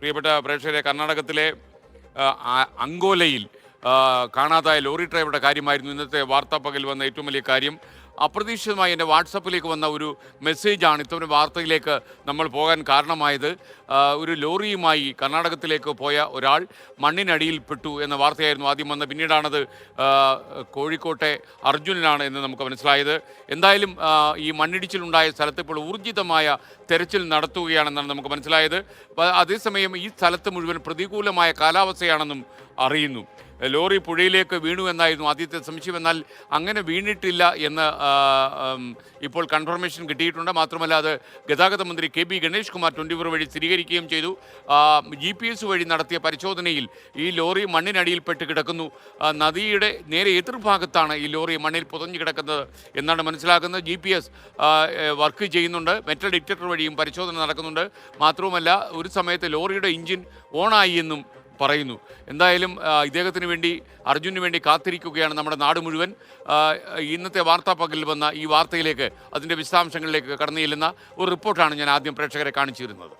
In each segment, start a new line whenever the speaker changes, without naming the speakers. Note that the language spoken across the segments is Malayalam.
പ്രിയപ്പെട്ട പ്രേക്ഷകരെ, കർണാടകത്തിലെ അങ്കോലയിൽ കാണാതായ ലോറി ഡ്രൈവറുടെ കാര്യമായിരുന്നു ഇന്നത്തെ വാർത്താ പകൽ വന്ന ഏറ്റവും വലിയ കാര്യം. അപ്രതീക്ഷിതമായി എൻ്റെ വാട്സപ്പിലേക്ക് വന്ന ഒരു മെസ്സേജാണ് ഇത്തരം വാർത്തയിലേക്ക് നമ്മൾ പോകാൻ കാരണമായത്. ഒരു ലോറിയുമായി കർണാടകത്തിലേക്ക് പോയ ഒരാൾ മണ്ണിനടിയിൽപ്പെട്ടു എന്ന വാർത്തയായിരുന്നു ആദ്യം വന്നത്. പിന്നീടാണത് കോഴിക്കോട്ടെ അർജുനനാണ് എന്ന് നമുക്ക് മനസ്സിലായത്. എന്തായാലും ഈ മണ്ണിടിച്ചിലുണ്ടായ സ്ഥലത്ത് ഇപ്പോൾ ഊർജിതമായ തെരച്ചിൽ നടത്തുകയാണെന്നാണ് നമുക്ക് മനസ്സിലായത്. അതേസമയം ഈ സ്ഥലത്ത് മുഴുവൻ പ്രതികൂലമായ കാലാവസ്ഥയാണെന്നും അറിയുന്നു. ലോറി പുഴയിലേക്ക് വീണു എന്നായിരുന്നു ആദ്യത്തെ സംശയം. എന്നാൽ അങ്ങനെ വീണിട്ടില്ല എന്ന് ഇപ്പോൾ കൺഫർമേഷൻ കിട്ടിയിട്ടുണ്ട്. മാത്രമല്ല, അത് ഗതാഗത മന്ത്രി കെ.ബി. ഗണേഷ് കുമാർ 24 വഴി സ്ഥിരീകരിക്കുകയും ചെയ്തു. GPS വഴി നടത്തിയ പരിശോധനയിൽ ഈ ലോറി മണ്ണിനടിയിൽപ്പെട്ട് കിടക്കുന്നു. നദിയുടെ നേരെ എതിർഭാഗത്താണ് ഈ ലോറി മണ്ണിൽ പുതഞ്ഞു കിടക്കുന്നത് എന്നാണ് മനസ്സിലാക്കുന്നത്. GPS വർക്ക് ചെയ്യുന്നുണ്ട്. മെറ്റൽ ഡിറ്റക്ടർ വഴിയും പരിശോധന നടക്കുന്നുണ്ട്. മാത്രവുമല്ല, ഒരു സമയത്ത് ലോറിയുടെ എഞ്ചിൻ ഓണായി എന്നും പറയുന്നു. എന്തായാലും ഇദ്ദേഹത്തിന് വേണ്ടി, അർജുനു വേണ്ടി കാത്തിരിക്കുകയാണ് നമ്മുടെ നാട് മുഴുവൻ. ഇന്നത്തെ വാർത്താ പകലിൽ വന്ന ഈ വാർത്തയിലേക്ക്, അതിൻ്റെ വിശദാംശങ്ങളിലേക്ക് കടന്നു ചെല്ലുന്ന ഒരു റിപ്പോർട്ടാണ് ഞാൻ ആദ്യം പ്രേക്ഷകരെ കാണിച്ചിരുന്നത്.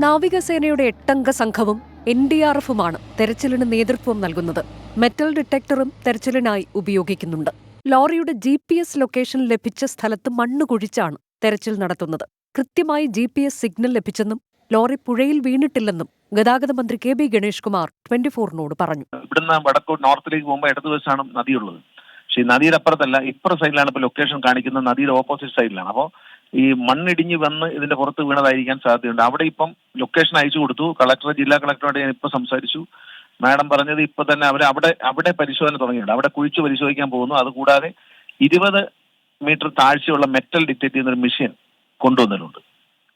നാവികസേനയുടെ 8-അംഗ സംഘവും NDRFുമാണ് തെരച്ചിലിന് നേതൃത്വം നൽകുന്നത്. മെറ്റൽ ഡിറ്റക്ടറും തെരച്ചിലിനായി ഉപയോഗിക്കുന്നുണ്ട്. ലോറിയുടെ GPS ലൊക്കേഷൻ ലഭിച്ച സ്ഥലത്ത് മണ്ണ് കുഴിച്ചാണ് തെരച്ചിൽ നടത്തുന്നത്. കൃത്യമായി GPS സിഗ്നൽ ലഭിച്ചെന്നും ലോറി പുഴയിൽ വീണിട്ടില്ലെന്നും ഗതാഗത മന്ത്രി കെ.ബി. ഗണേഷ് കുമാർ 24നോട് പറഞ്ഞു.
ഇവിടുന്ന് വടക്കോട്ട് നോർത്തിലേക്ക് പോകുമ്പോൾ ഇടതുവശമാണ് നദിയുള്ളത്. പക്ഷേ ഈ നദിയുടെ അപ്പുറത്തല്ല, ഇപ്പുറ സൈഡിലാണ് ഇപ്പോൾ ലൊക്കേഷൻ കാണിക്കുന്നത്. നദിയുടെ ഓപ്പോസിറ്റ് സൈഡിലാണ്. അപ്പോൾ ഈ മണ്ണിടിഞ്ഞ് വന്ന് ഇതിന്റെ പുറത്ത് വീണതായിരിക്കാൻ സാധ്യതയുണ്ട്. അവിടെ ഇപ്പം ലൊക്കേഷൻ അയച്ചു കൊടുത്തു. കളക്ടർ, ജില്ലാ കളക്ടറോട് ഞാൻ ഇപ്പൊ സംസാരിച്ചു. മാഡം പറഞ്ഞത് ഇപ്പൊ തന്നെ അവിടെ പരിശോധന തുടങ്ങിയിട്ടുണ്ട്. അവിടെ കുഴിച്ച് പരിശോധിക്കാൻ പോകുന്നു. അതുകൂടാതെ 20 മീറ്റർ താഴ്ചയുള്ള മെറ്റൽ ഡിറ്റക്ട് ചെയ്യുന്ന ഒരു മെഷീൻ കൊണ്ടുവന്നിട്ടുണ്ട്.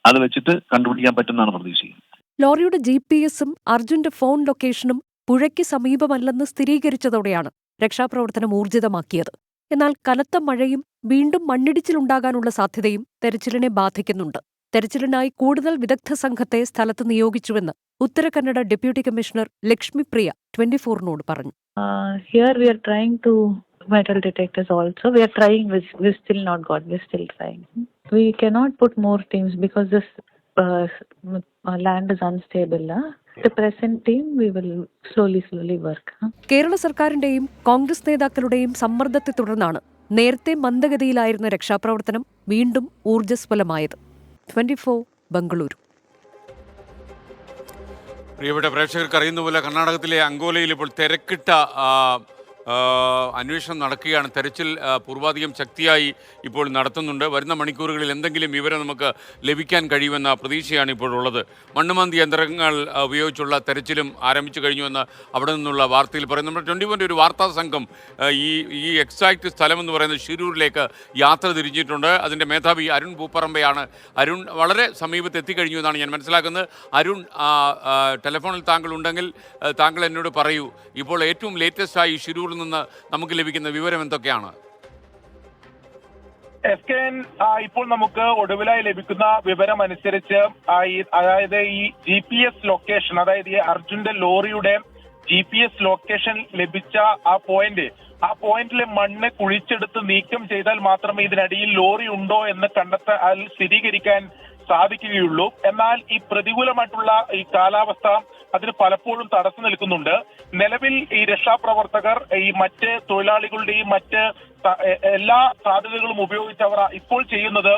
അത് വെച്ചിട്ട് കണ്ടുപിടിക്കാൻ പറ്റുമെന്നാണ് പ്രതീക്ഷിക്കുന്നത്.
ലോറിയുടെ GPS-ഉം അർജുന്റെ ഫോൺ ലൊക്കേഷനും പുഴയ്ക്ക് സമീപമല്ലെന്ന് സ്ഥിരീകരിച്ചതോടെയാണ് രക്ഷാപ്രവർത്തനം ഊർജിതമാക്കിയത്. എന്നാൽ കനത്ത മഴയും വീണ്ടും മണ്ണിടിച്ചിലുണ്ടാകാനുള്ള സാധ്യതയും തെരച്ചിലിനെ ബാധിക്കുന്നുണ്ട്. തെരച്ചിലിനായി കൂടുതൽ വിദഗ്ധ സംഘത്തെ സ്ഥലത്ത് നിയോഗിച്ചുവെന്ന് ഉത്തരകന്നഡ ഡെപ്യൂട്ടി കമ്മീഷണർ ലക്ഷ്മിപ്രിയ 24നോട് പറഞ്ഞു.
Metal detectors also. We are trying. We still not got. We're still trying. We cannot put more teams because this land is unstable. The present team, we will slowly work.
Kerala സർക്കാരിന്റെയും കോൺഗ്രസ് നേതാക്കളുടെയും സമ്മർദ്ദത്തെ തുടർന്നാണ് നേരത്തെ മന്ദഗതിയിലായിരുന്ന രക്ഷാപ്രവർത്തനം വീണ്ടും ഊർജ്ജസ്വലമായത്. 24 ബംഗളൂരു.
പ്രിയപ്പെട്ട പ്രേക്ഷകർക്ക് അറിയുന്ന പോലെ കർണാടകത്തിലെ അങ്കോലയിൽ ഇപ്പോൾ തിരക്കിട്ട അന്വേഷണം നടക്കുകയാണ്. തെരച്ചിൽ പൂർവാധികം ശക്തിയായി ഇപ്പോൾ നടത്തുന്നുണ്ട്. വരുന്ന മണിക്കൂറുകളിൽ എന്തെങ്കിലും വിവരം നമുക്ക് ലഭിക്കാൻ കഴിയുമെന്ന പ്രതീക്ഷയാണ് ഇപ്പോഴുള്ളത്. മണ്ണുമാന്തി യന്ത്രങ്ങൾ ഉപയോഗിച്ചുള്ള തെരച്ചിലും ആരംഭിച്ചു കഴിഞ്ഞുവെന്ന് അവിടെ നിന്നുള്ള വാർത്തയിൽ പറയുന്നു. നമ്മുടെ 24 ഒരു വാർത്താ സംഘം ഈ എക്സാക്ട് സ്ഥലമെന്ന് പറയുന്നത് ഷിരൂരിലേക്ക് യാത്ര തിരിച്ചിട്ടുണ്ട്. അതിൻ്റെ മേധാവി അരുൺ പൂപ്പറമ്പയാണ്. അരുൺ വളരെ സമീപത്ത് എത്തിക്കഴിഞ്ഞു എന്നാണ് ഞാൻ മനസ്സിലാക്കുന്നത്. അരുൺ, ടെലിഫോണിൽ താങ്കൾ ഉണ്ടെങ്കിൽ താങ്കൾ എന്നോട് പറയൂ, ഇപ്പോൾ ഏറ്റവും ലേറ്റസ്റ്റായി ഷിരൂരിൽ നിന്ന് നമുക്ക് ലഭിക്കുന്ന വിവരം എന്തൊക്കെയാണ്?
ഇപ്പോൾ നമുക്ക് ഒടുവിലായി ലഭിക്കുന്ന വിവരം അനുസരിച്ച് അതായത് ഈ GPS ലൊക്കേഷൻ, അതായത് ഈ അർജുന്റെ ലോറിയുടെ GPS ലൊക്കേഷൻ ലഭിച്ച ആ പോയിന്റിലെ മണ്ണ് കുഴിച്ചെടുത്ത് നീക്കം ചെയ്താൽ മാത്രമേ ഇതിനടിയിൽ ലോറി ഉണ്ടോ എന്ന് സ്ഥിരീകരിക്കാൻ സാധിക്കുകയുള്ളൂ. എന്നാൽ ഈ പ്രതികൂലമായിട്ടുള്ള ഈ കാലാവസ്ഥ അതിന് പലപ്പോഴും തടസ്സം നിൽക്കുന്നുണ്ട്. നിലവിൽ ഈ രക്ഷാപ്രവർത്തകർ ഈ മറ്റ് തൊഴിലാളികളുടെയും മറ്റ് എല്ലാ സാധ്യതകളും ഉപയോഗിച്ച് അവർ ഇപ്പോൾ ചെയ്യുന്നത്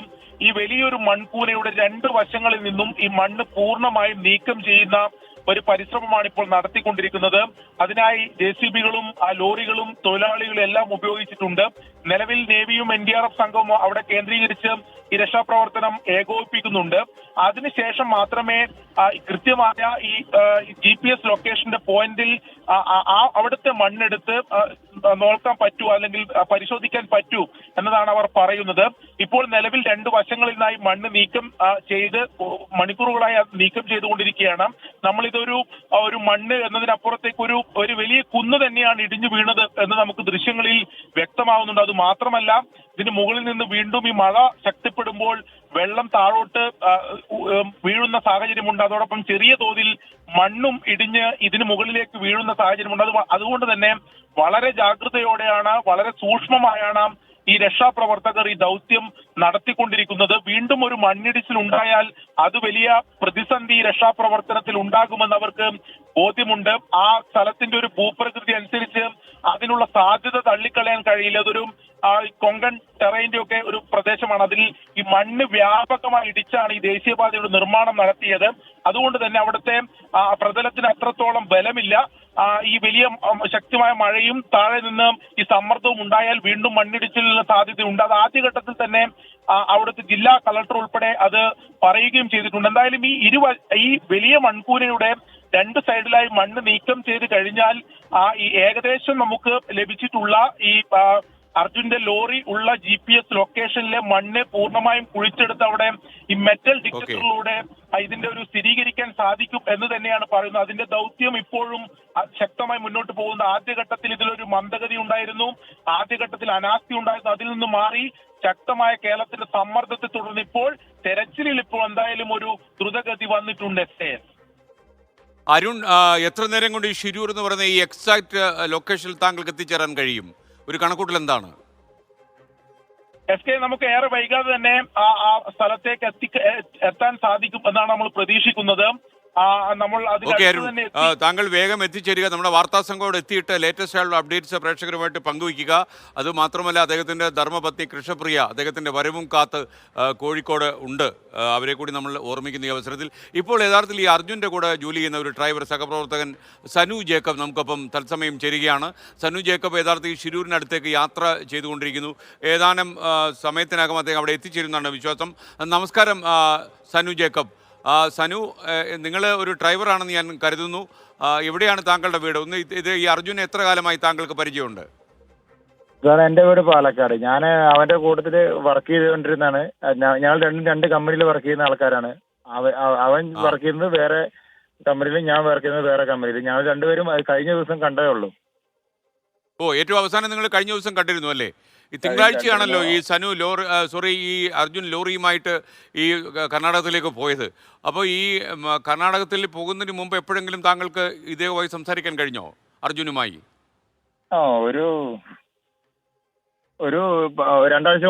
ഈ വലിയൊരു മൺകൂനയുടെ 2 വശങ്ങളിൽ നിന്നും ഈ മണ്ണ് പൂർണ്ണമായും നീക്കം ചെയ്യുന്ന ഒരു പരിശ്രമമാണ് ഇപ്പോൾ നടത്തിക്കൊണ്ടിരിക്കുന്നത്. അതിനായി JCBകളും ലോറികളും തൊഴിലാളികളും എല്ലാം ഉപയോഗിച്ചിട്ടുണ്ട്. നിലവിൽ നേവിയും NDRF സംഘവും അവിടെ കേന്ദ്രീകരിച്ച് ഈ രക്ഷാപ്രവർത്തനം ഏകോപിപ്പിക്കുന്നുണ്ട്. അതിനുശേഷം മാത്രമേ കൃത്യമായ ഈ GPS ലൊക്കേഷന്റെ പോയിന്റിൽ അവിടുത്തെ മണ്ണെടുത്ത് നോക്കാൻ പറ്റൂ, അല്ലെങ്കിൽ പരിശോധിക്കാൻ പറ്റൂ എന്നതാണ് അവർ പറയുന്നത്. ഇപ്പോൾ നിലവിൽ 2 വശങ്ങളിൽ നിന്നായി മണ്ണ് നീക്കം ചെയ്ത് മണിക്കൂറുകളായി നീക്കം ചെയ്തുകൊണ്ടിരിക്കുകയാണ്. ഒരു മണ്ണ് എന്നതിനപ്പുറത്തേക്ക് ഒരു വലിയ കുന്ന് തന്നെയാണ് ഇടിഞ്ഞു വീണത് എന്ന് നമുക്ക് ദൃശ്യങ്ങളിൽ വ്യക്തമാവുന്നുണ്ട്. അത് മാത്രമല്ല, ഇതിന് മുകളിൽ നിന്ന് വീണ്ടും ഈ മഴ ശക്തിപ്പെടുമ്പോൾ വെള്ളം താഴോട്ട് വീഴുന്ന സാഹചര്യമുണ്ട്. അതോടൊപ്പം ചെറിയ തോതിൽ മണ്ണും ഇടിഞ്ഞ് ഇതിന് മുകളിലേക്ക് വീഴുന്ന സാഹചര്യമുണ്ട്. അതുകൊണ്ട് തന്നെ വളരെ ജാഗ്രതയോടെയാണ്, വളരെ സൂക്ഷ്മമായാണ് ഈ രക്ഷാപ്രവർത്തകർ ഈ ദൗത്യം നടത്തിക്കൊണ്ടിരിക്കുന്നത്. വീണ്ടും ഒരു മണ്ണിടിച്ചിൽ ഉണ്ടായാൽ അത് വലിയ പ്രതിസന്ധി രക്ഷാപ്രവർത്തനത്തിൽ ഉണ്ടാകുമെന്ന് അവർക്ക് ബോധ്യമുണ്ട്. ആ സ്ഥലത്തിന്റെ ഒരു ഭൂപ്രകൃതി അനുസരിച്ച് അതിനുള്ള സാധ്യത തള്ളിക്കളയാൻ കഴിയില്ല. അതൊരു കൊങ്കൺ ടെറൈന്റെ ഒക്കെ ഒരു പ്രദേശമാണ്. അതിൽ ഈ മണ്ണ് വ്യാപകമായി ഇടിച്ചാണ് ഈ ദേശീയപാതയുടെ നിർമ്മാണം നടത്തിയത്. അതുകൊണ്ട് തന്നെ അവിടുത്തെ പ്രതലത്തിന് അത്രത്തോളം ബലമില്ല. ഈ വലിയ ശക്തമായ മഴയും താഴെ നിന്ന് ഈ സമ്മർദ്ദവും ഉണ്ടായാൽ വീണ്ടും മണ്ണിടിച്ചിലിനുള്ള സാധ്യതയുണ്ട്. അത് ആദ്യഘട്ടത്തിൽ തന്നെ അവിടുത്തെ ജില്ലാ കളക്ടർ ഉൾപ്പെടെ അത് പറയുകയും ചെയ്തിട്ടുണ്ട്. എന്തായാലും ഈ വലിയ മൺകൂനയുടെ രണ്ട് സൈഡിലായി മണ്ണ് നീക്കം ചെയ്ത് കഴിഞ്ഞാൽ ഈ ഏകദേശം നമുക്ക് ലഭിച്ചിട്ടുള്ള ഈ അർജുന്റെ ലോറി ഉള്ള GPS ലൊക്കേഷനിലെ മണ്ണ് പൂർണ്ണമായും കുഴിച്ചെടുത്ത് അവിടെ ഈ മെറ്റൽ ഡിറ്റക്ടറിലൂടെ ഇതിന്റെ ഒരു സ്ഥിരീകരിക്കാൻ സാധിക്കും എന്ന് തന്നെയാണ് പറയുന്നത്. അതിന്റെ ദൗത്യം ഇപ്പോഴും ശക്തമായി മുന്നോട്ട് പോകുന്ന. ആദ്യഘട്ടത്തിൽ ഇതിലൊരു മന്ദഗതി ഉണ്ടായിരുന്നു, ആദ്യഘട്ടത്തിൽ അനാസ്ഥി ഉണ്ടായിരുന്നു. അതിൽ നിന്ന് മാറി ശക്തമായ കേരളത്തിന്റെ സമ്മർദ്ദത്തെ തുടർന്ന് ഇപ്പോൾ തെരച്ചിലിൽ ഇപ്പോൾ എന്തായാലും ഒരു ദ്രുതഗതി വന്നിട്ടുണ്ട്.
അരുൺ, എത്ര നേരം കൊണ്ട് ഈ ഷിരൂർ എന്ന് പറയുന്ന ഈ എക്സാക്ട് ലൊക്കേഷനിൽ താങ്കൾക്ക് എത്തിച്ചേരാൻ കഴിയും? ഒരു കണക്കൂട്ടൽ എന്താണ്?
നമുക്ക് ഏറെ വൈകാതെ തന്നെ ആ സ്ഥലത്തേക്ക് എത്താൻ സാധിക്കും എന്നാണ് നമ്മൾ പ്രതീക്ഷിക്കുന്നത്. നമ്മൾ
തന്നെ താങ്കൾ വേഗം എത്തിച്ചേരുക. നമ്മുടെ വാർത്താ സംഘത്തോട് എത്തിയിട്ട് ലേറ്റസ്റ്റ് ആയിട്ടുള്ള അപ്ഡേറ്റ്സ് പ്രേക്ഷകരുമായിട്ട് പങ്കുവയ്ക്കുക. അതുമാത്രമല്ല, അദ്ദേഹത്തിൻ്റെ ധർമ്മപത്നി കൃഷ്ണപ്രിയ അദ്ദേഹത്തിൻ്റെ വരവും കാത്ത് കോഴിക്കോട് ഉണ്ട്. അവരെ കൂടി നമ്മൾ ഓർമ്മിക്കുന്ന ഈ അവസരത്തിൽ ഇപ്പോൾ യഥാർത്ഥത്തിൽ ഈ അർജുൻ്റെ കൂടെ ജോലി ചെയ്യുന്ന ഒരു ഡ്രൈവർ സഹപ്രവർത്തകൻ സനു ജേക്കബ് നമുക്കൊപ്പം തത്സമയം ചേരുകയാണ്. സനു ജേക്കബ് യഥാർത്ഥത്തിൽ ഷിരൂരിനടുത്തേക്ക് യാത്ര ചെയ്തുകൊണ്ടിരിക്കുന്നു. ഏതാനും സമയത്തിനകം അദ്ദേഹം അവിടെ എത്തിച്ചേരുന്നതാണ് വിശ്വാസം. നമസ്കാരം സനു ജേക്കബ്. സനു, നിങ്ങൾ ഒരു ഡ്രൈവറാണെന്ന് ഞാൻ കരുതുന്നു. എവിടെയാണ് താങ്കളുടെ വീട്? ഇത് ഈ അർജുന് എത്ര കാലമായി താങ്കൾക്ക് പരിചയമുണ്ട്?
സാർ, എൻ്റെ വീട് പാലക്കാട്. ഞാൻ അവൻ്റെ കൂട്ടത്തിൽ വർക്ക് ചെയ്തുകൊണ്ടിരുന്നതാണ്. ഞങ്ങൾ രണ്ട് കമ്പനിയിൽ വർക്ക് ചെയ്യുന്ന ആൾക്കാരാണ്. അവൻ വർക്ക് ചെയ്യുന്നത് വേറെ കമ്പനിയിൽ, ഞാൻ വർക്ക് ചെയ്യുന്നത് വേറെ കമ്പനിയിൽ. ഞങ്ങൾ രണ്ടുപേരും കഴിഞ്ഞ ദിവസം കണ്ടേ ഉള്ളൂ.
ഏറ്റവും അവസാനം നിങ്ങൾ കഴിഞ്ഞ ദിവസം കണ്ടിരുന്നു അല്ലേ? ഈ തിങ്കളാഴ്ചയാണല്ലോ ഈ സനു ഈ അർജുൻ ലോറിയുമായിട്ട് ഈ കർണാടകത്തിലേക്ക് പോയത്. അപ്പോൾ ഈ കർണാടകത്തിൽ പോകുന്നതിന് മുമ്പ് എപ്പോഴെങ്കിലും താങ്കൾക്ക് ഇതേപോലെ സംസാരിക്കാൻ കഴിഞ്ഞോ അർജുനുമായി?
ഒരു രണ്ടാഴ്ച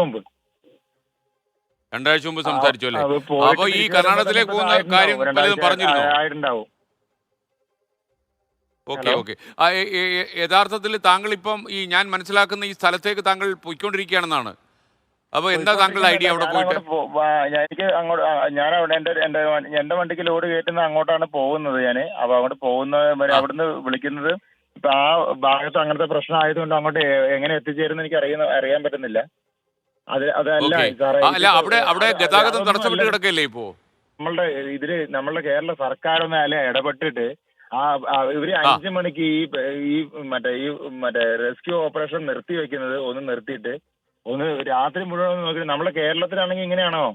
മുമ്പ്
സംസാരിച്ചു അല്ലേ? അപ്പോൾ ഈ കർണാടകത്തിലേക്ക് പോകുന്ന കാര്യം പലതും പറഞ്ഞിരുന്നു. ഓക്കെ. യഥാർത്ഥത്തിൽ താങ്കൾ ഇപ്പം ഞാൻ മനസ്സിലാക്കുന്ന ഈ സ്ഥലത്തേക്ക് താങ്കൾ പോയിക്കൊണ്ടിരിക്കുകയാണെന്നാണ്. അപ്പോൾ എന്താ താങ്കളുടെ ഐഡിയ അവിടെ പോയിട്ട്?
എനിക്ക് അങ്ങോട്ട് ഞാൻ അവിടെ എൻ്റെ വണ്ടിക്ക് ലോഡ് കയറ്റുന്ന അങ്ങോട്ടാണ് പോകുന്നത്. ഞാൻ അപ്പോൾ അങ്ങോട്ട് പോകുന്ന അവിടുന്ന് വിളിക്കുന്നത്. ഇപ്പൊ ആ ഭാഗത്ത് അങ്ങനത്തെ പ്രശ്നം ആയതുകൊണ്ട് അങ്ങോട്ട് എങ്ങനെ എത്തിച്ചേരുന്ന എനിക്ക് അറിയാൻ പറ്റുന്നില്ല.
അവിടെ ഗതാഗതം തടസ്സപ്പെട്ട് കിടക്കല്ലേ ഇപ്പോ?
നമ്മളുടെ കേരള സർക്കാരൊന്നും അതിൽ ഇടപെട്ടിട്ട് ഇവര് 5 മണിക്ക് ഈ മറ്റേ റെസ്ക്യൂ ഓപ്പറേഷൻ നിർത്തി വെക്കുന്നത് ഒന്ന് നിർത്തിയിട്ട് ഒന്ന് രാത്രി മുഴുവൻ നോക്കി. നമ്മളെ കേരളത്തിലാണെങ്കിൽ ഇങ്ങനെയാണോ?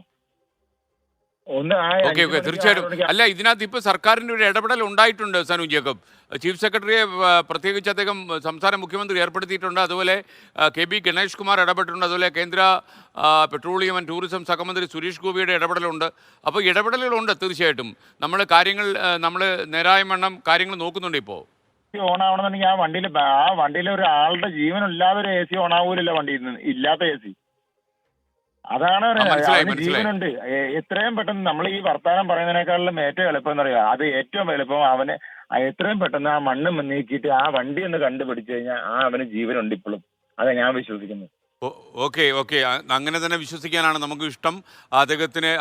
തീർച്ചയായിട്ടും അല്ല. ഇതിനകത്ത് ഇപ്പൊ സർക്കാരിന്റെ ഒരു ഇടപെടൽ ഉണ്ടായിട്ടുണ്ട് സനു ജേക്കബ്. ചീഫ് സെക്രട്ടറിയെ പ്രത്യേകിച്ച് അദ്ദേഹം സംസ്ഥാന മുഖ്യമന്ത്രി ഏർപ്പെടുത്തിയിട്ടുണ്ട്. അതുപോലെ KB ഗണേഷ് കുമാർ ഇടപെട്ടിട്ടുണ്ട്. അതുപോലെ കേന്ദ്ര പെട്രോളിയം ആൻഡ് ടൂറിസം സഹമന്ത്രി സുരേഷ് ഗോപിയുടെ ഇടപെടലുണ്ട്. അപ്പോൾ ഇടപെടലുകളുണ്ട് തീർച്ചയായിട്ടും. നമ്മൾ നേരായ വണ്ണം കാര്യങ്ങൾ നോക്കുന്നുണ്ട്. ഇപ്പോൾ
ഓൺ ആവണമെന്നുണ്ടെങ്കിൽ ആ വണ്ടിയിൽ ഒരാളുടെ ജീവനില്ലാതെ ഒരു AC ഓൺ ആവൂലല്ല, വണ്ടി ഇല്ലാത്ത AC. അതാണ് ജീവനുണ്ട്. എത്രയും പെട്ടെന്ന് നമ്മൾ ഈ വർത്താനം പറയുന്നതിനേക്കാളും ഏറ്റവും എളുപ്പം എന്ന് പറയുക, അത് ഏറ്റവും എളുപ്പം അവന് എത്രയും പെട്ടെന്ന് ആ മണ്ണ് നീക്കിയിട്ട് ആ വണ്ടി ഒന്ന് കണ്ടുപിടിച്ചു കഴിഞ്ഞാൽ അവന് ജീവനുണ്ട് ഇപ്പോഴും. അതാ ഞാൻ വിശ്വസിക്കുന്നത്.
ഓക്കെ. അങ്ങനെ തന്നെ വിശ്വസിക്കാനാണ് നമുക്ക് ഇഷ്ടം.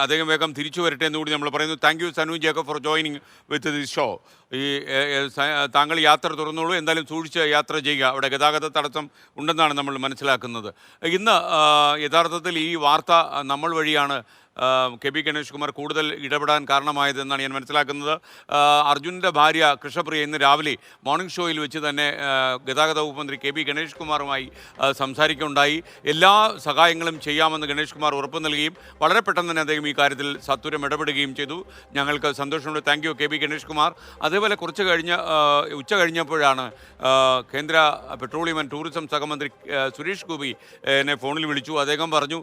അദ്ദേഹം വേഗം തിരിച്ചു വരട്ടെ എന്നുകൂടി നമ്മൾ പറയുന്നു. Thank you Sanu Jacob for joining with this show. താങ്കൾ യാത്ര തുറന്നോളൂ. എന്തായാലും സൂക്ഷിച്ച് യാത്ര ചെയ്യുക. അവിടെ ഗതാഗത തടസ്സം ഉണ്ടെന്നാണ് നമ്മൾ മനസ്സിലാക്കുന്നത്. ഇന്ന് യഥാർത്ഥത്തിൽ ഈ വാർത്ത നമ്മൾ വഴിയാണ് KB ഗണേഷ് കുമാർ കൂടുതൽ ഇടപെടാൻ കാരണമായതെന്നാണ് ഞാൻ മനസ്സിലാക്കുന്നത്. അർജുൻ്റെ ഭാര്യ കൃഷ്ണപ്രിയ ഇന്ന് രാവിലെ മോർണിംഗ് ഷോയിൽ വെച്ച് തന്നെ ഗതാഗത വകുപ്പ് മന്ത്രി KB ഗണേഷ് കുമാറുമായി സംസാരിക്കുകയുണ്ടായി. എല്ലാ സഹായങ്ങളും ചെയ്യാമെന്ന് ഗണേഷ് കുമാർ ഉറപ്പ് നൽകുകയും വളരെ പെട്ടെന്ന് തന്നെ അദ്ദേഹം ഈ കാര്യത്തിൽ സത്വരം ഇടപെടുകയും ചെയ്തു. ഞങ്ങൾക്ക് സന്തോഷമുണ്ട്. Thank you KB Ganesh Kumar. അതേപോലെ ഉച്ച കഴിഞ്ഞപ്പോഴാണ് കേന്ദ്ര പെട്രോളിയം ആൻഡ് ടൂറിസം സഹമന്ത്രി സുരേഷ് ഗോപി എന്നെ ഫോണിൽ വിളിച്ചു. അദ്ദേഹം പറഞ്ഞു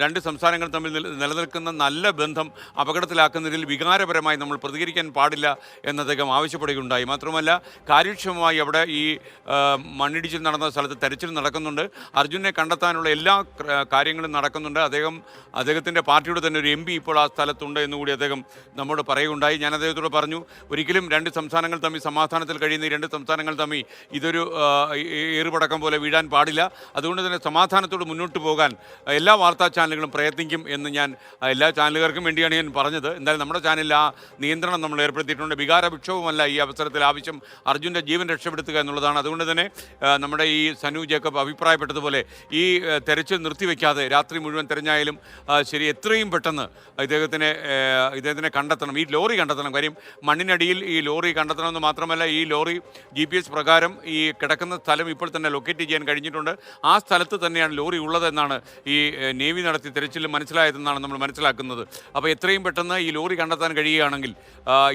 2 സംസ്ഥാനങ്ങൾ തമ്മിൽ നിലനിൽക്കുന്ന നിലനിൽക്കുന്ന നല്ല ബന്ധം അപകടത്തിലാക്കുന്നതിൽ വികാരപരമായി നമ്മൾ പ്രതികരിക്കാൻ പാടില്ല എന്ന് അദ്ദേഹം ആവശ്യപ്പെടുകയുണ്ടായി. മാത്രമല്ല കാര്യക്ഷമമായി അവിടെ ഈ മണ്ണിടിച്ചിൽ നടന്ന സ്ഥലത്ത് തെരച്ചിൽ നടക്കുന്നുണ്ട്. അർജുനെ കണ്ടെത്താനുള്ള എല്ലാ കാര്യങ്ങളും നടക്കുന്നുണ്ട്. അദ്ദേഹത്തിൻ്റെ പാർട്ടിയുടെ തന്നെ ഒരു MP ഇപ്പോൾ ആ സ്ഥലത്തുണ്ട് എന്നുകൂടി അദ്ദേഹം നമ്മോട് പറയുകയുണ്ടായി. ഞാൻ അദ്ദേഹത്തോട് പറഞ്ഞു, ഒരിക്കലും രണ്ട് സംസ്ഥാനങ്ങൾ തമ്മിൽ സമാധാനത്തിൽ കഴിയുന്ന ഈ രണ്ട് സംസ്ഥാനങ്ങൾ തമ്മിൽ ഇതൊരു ഏറുപടക്കം പോലെ വീഴാൻ പാടില്ല. അതുകൊണ്ട് തന്നെ സമാധാനത്തോട് മുന്നോട്ട് പോകാൻ എല്ലാ വാർത്താ ചാനലുകളും പ്രയത്നിക്കും എന്ന് ഞാൻ എല്ലാ ചാനലുകാർക്കും വേണ്ടിയാണ് ഞാൻ പറഞ്ഞത്. എന്തായാലും നമ്മുടെ ചാനലിൽ ആ നിയന്ത്രണം നമ്മൾ ഏർപ്പെടുത്തിയിട്ടുണ്ട്. വികാരവിക്ഷോഭമല്ല ഈ അവസരത്തിൽ ആവശ്യം, അർജുൻ്റെ ജീവൻ രക്ഷപ്പെടുത്തുക എന്നുള്ളതാണ്. അതുകൊണ്ട് തന്നെ നമ്മുടെ ഈ സനു ജേക്കബ് അഭിപ്രായപ്പെട്ടതുപോലെ ഈ തെരച്ചിൽ നിർത്തിവെക്കാതെ രാത്രി മുഴുവൻ തെരഞ്ഞായാലും ശരി എത്രയും പെട്ടെന്ന് ഇദ്ദേഹത്തിനെ കണ്ടെത്തണം, ഈ ലോറി കണ്ടെത്തണം. കാര്യം മണ്ണിനടിയിൽ ഈ ലോറി കണ്ടെത്തണമെന്ന് മാത്രമല്ല, ഈ ലോറി GPS പ്രകാരം ഈ കിടക്കുന്ന സ്ഥലം ഇപ്പോൾ തന്നെ ലൊക്കേറ്റ് ചെയ്യാൻ കഴിഞ്ഞിട്ടുണ്ട്. ആ സ്ഥലത്ത് തന്നെയാണ് ലോറി ഉള്ളതെന്നാണ് ഈ നേവി നടത്തിയ തെരച്ചിൽ മനസ്സിലായതെന്നാണ് നമ്മൾ മനസ്സിലാക്കുന്നത്. അപ്പോൾ എത്രയും പെട്ടെന്ന് ഈ ലോറി കണ്ടെത്താൻ കഴിയുകയാണെങ്കിൽ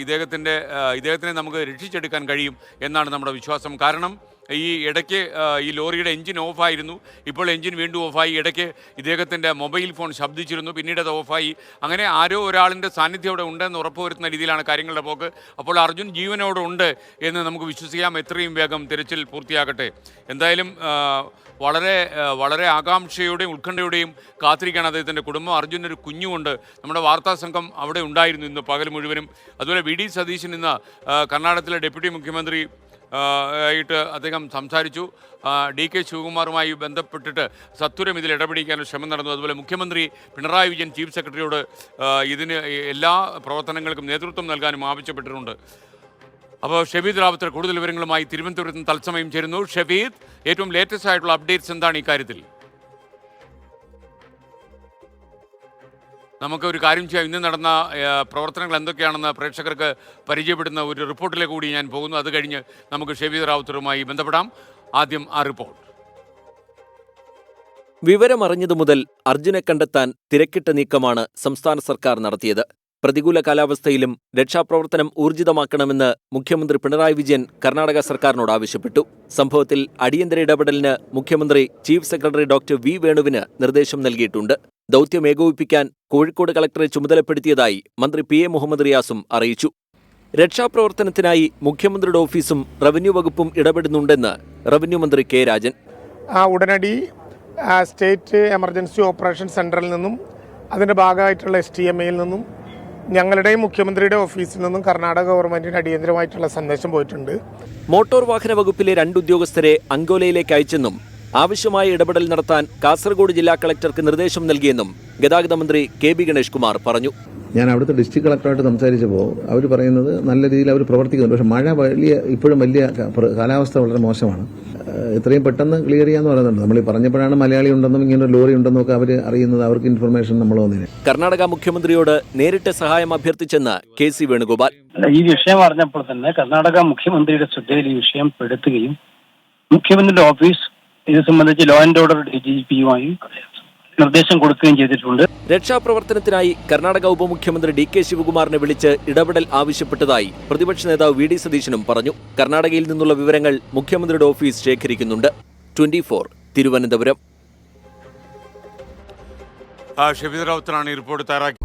ഇദ്ദേഹത്തിനെ നമുക്ക് രക്ഷിച്ചെടുക്കാൻ കഴിയും എന്നാണ് നമ്മുടെ വിശ്വാസം. കാരണം ഈ ഇടയ്ക്ക് ഈ ലോറിയുടെ എൻജിൻ ഓഫായിരുന്നു, ഇപ്പോൾ എൻജിൻ വീണ്ടും ഓഫായി. ഇടയ്ക്ക് ഇദ്ദേഹത്തിൻ്റെ മൊബൈൽ ഫോൺ ശബ്ദിച്ചിരുന്നു, പിന്നീട് അത് ഓഫായി. അങ്ങനെ ആരോ ഒരാളിൻ്റെ സാന്നിധ്യം അവിടെ ഉണ്ടെന്ന് ഉറപ്പുവരുത്തുന്ന രീതിയിലാണ് കാര്യങ്ങളുടെ പോക്ക്. അപ്പോൾ അർജുൻ ജീവനോടെ ഉണ്ട് എന്ന് നമുക്ക് വിശ്വസിക്കാം. എത്രയും വേഗം തിരച്ചിൽ പൂർത്തിയാകട്ടെ. എന്തായാലും വളരെ വളരെ ആകാംക്ഷയോടെയും ഉത്കണ്ഠയോടെയും കാത്തിരിക്കുകയാണ് അദ്ദേഹത്തിൻ്റെ കുടുംബം. അർജുനൊരു കുഞ്ഞുമുണ്ട്. നമ്മുടെ വാർത്താ സംഘം അവിടെ ഉണ്ടായിരുന്നു ഇന്ന് പകൽ മുഴുവനും. അതുപോലെ VD സതീശൻ ഇന്ന് കർണാടകത്തിലെ ഡെപ്യൂട്ടി മുഖ്യമന്ത്രി ആയിട്ട് അദ്ദേഹം സംസാരിച്ചു. DK ശിവകുമാറുമായി ബന്ധപ്പെട്ടിട്ട് സത്വരം ഇതിൽ ഇടപെടിക്കാനുള്ള ശ്രമം നടന്നു. അതുപോലെ മുഖ്യമന്ത്രി പിണറായി വിജയൻ ചീഫ് സെക്രട്ടറിയോട് ഇതിന് എല്ലാ പ്രവർത്തനങ്ങൾക്കും നേതൃത്വം നൽകാനും ആവശ്യപ്പെട്ടിട്ടുണ്ട്. അപ്പോൾ ഷെഫീദ് റാവുത്തർ കൂടുതൽ വിവരങ്ങളുമായി തിരുവനന്തപുരത്ത് നിന്ന് തത്സമയം ചേരുന്നു. ഷെഫീദ്, ഏറ്റവും ലേറ്റസ്റ്റ് ആയിട്ടുള്ള അപ്ഡേറ്റ്സ് എന്താണ് ഈ കാര്യത്തിൽ? നമുക്ക് ഒരു കാര്യം ചെയ്യാം, ഇന്ന് നടന്ന പ്രവർത്തനങ്ങൾ എന്തൊക്കെയാണെന്ന് പ്രേക്ഷകർക്ക് പരിചയപ്പെടുന്ന ഒരു റിപ്പോർട്ടിലേക്ക് കൂടി ഞാൻ പോകുന്നു. അത് കഴിഞ്ഞ് നമുക്ക് ഷെഫീദ് റാവുത്തറുമായി ബന്ധപ്പെടാം. ആദ്യം ആ റിപ്പോർട്ട്.
വിവരമറിഞ്ഞതു മുതൽ അർജുനെ കണ്ടെത്താൻ തിരക്കിട്ട നീക്കമാണ് സംസ്ഥാന സർക്കാർ നടത്തിയത്. പ്രതികൂല കാലാവസ്ഥയിലും രക്ഷാപ്രവർത്തനം ഊർജിതമാക്കണമെന്ന് മുഖ്യമന്ത്രി പിണറായി വിജയൻ കർണാടക സർക്കാരിനോട് ആവശ്യപ്പെട്ടു. സംഭവത്തിൽ അടിയന്തര ഇടപെടലിന് മുഖ്യമന്ത്രി ചീഫ് സെക്രട്ടറി ഡോക്ടർ V വേണുവിന് നിർദ്ദേശം നൽകിയിട്ടുണ്ട്. ദൗത്യം ഏകോപിപ്പിക്കാൻ കോഴിക്കോട് കളക്ടറെ ചുമതലപ്പെടുത്തിയതായി മന്ത്രി PA മുഹമ്മദ് റിയാസും അറിയിച്ചു. രക്ഷാപ്രവർത്തനത്തിനായി മുഖ്യമന്ത്രിയുടെ ഓഫീസും റവന്യൂ വകുപ്പും ഇടപെടുന്നുണ്ടെന്ന് റവന്യൂ മന്ത്രി K രാജൻ.
ഉടനടി സ്റ്റേറ്റ് എമർജൻസി ഓപ്പറേഷൻ സെന്ററിൽ നിന്നും അതിൻ്റെ ഭാഗമായിട്ടുള്ള STMAയിൽ നിന്നും ഞങ്ങളുടെയും മുഖ്യമന്ത്രിയുടെ ഓഫീസിൽ നിന്നും കർണാടക ഗവൺമെന്റിന് അടിയന്തരമായിട്ടുള്ള സന്ദേശം പോയിട്ടുണ്ട്.
മോട്ടോർ വാഹന വകുപ്പിലെ 2 ഉദ്യോഗസ്ഥരെ അങ്കോലയിലേക്ക് അയച്ചെന്നും ആവശ്യമായ ഇടപെടൽ നടത്താൻ കാസർഗോഡ് ജില്ലാ കളക്ടർക്ക് നിർദ്ദേശം നൽകിയെന്നും ഗതാഗത മന്ത്രി KB ഗണേഷ് കുമാർ പറഞ്ഞു.
ഞാൻ അവിടുത്തെ ഡിസ്ട്രിക്ട് കളക്ടറായിട്ട് സംസാരിച്ചപ്പോൾ അവർ പറയുന്നത് നല്ല രീതിയിൽ അവർ പ്രവർത്തിക്കുന്നുണ്ട്. പക്ഷേ മഴ ഇപ്പോഴും വലിയ കാലാവസ്ഥ വളരെ മോശമാണ്. എത്രയും പെട്ടെന്ന് ക്ലിയർ ചെയ്യാന്ന് പറയുന്നുണ്ട്. നമ്മൾ പറഞ്ഞപ്പോഴാണ് മലയാളി ഉണ്ടെന്നും ഇങ്ങനെ ഒരു ലോറി ഉണ്ടെന്നും ഒക്കെ അവർ അറിയുന്നത്. അവർക്ക് ഇൻഫർമേഷൻ നമ്മൾ വന്നില്ല.
കർണാടക മുഖ്യമന്ത്രിയോട് നേരിട്ട് സഹായം അഭ്യർത്ഥിച്ചെന്ന് KC വേണുഗോപാൽ.
ഈ വിഷയം അറിഞ്ഞപ്പോൾ തന്നെ കർണാടക മുഖ്യമന്ത്രിയുടെ ശ്രദ്ധയിൽ ഈ വിഷയം പെടുത്തുകയും മുഖ്യമന്ത്രിയുടെ ഓഫീസ് ഇത് സംബന്ധിച്ച് ലോ ആൻഡ് ഓർഡർ DGPയുമായി നിർദ്ദേശം കൊടുക്കുകയും ചെയ്തിട്ടുണ്ട്.
രക്ഷാപ്രവർത്തനത്തിനായി കർണാടക ഉപമുഖ്യമന്ത്രി DK ശിവകുമാറിനെ വിളിച്ച് ഇടപെടൽ ആവശ്യപ്പെട്ടതായി പ്രതിപക്ഷ നേതാവ് VD സതീശനും പറഞ്ഞു. കർണാടകയിൽ നിന്നുള്ള വിവരങ്ങൾ മുഖ്യമന്ത്രിയുടെ ഓഫീസ് ശേഖരിക്കുന്നുണ്ട്. 24 തിരുവനന്തപുരം.
ഷെഫീദ് റാവുത്തറാണ് ഈ റിപ്പോർട്ട് തയ്യാറാക്കി.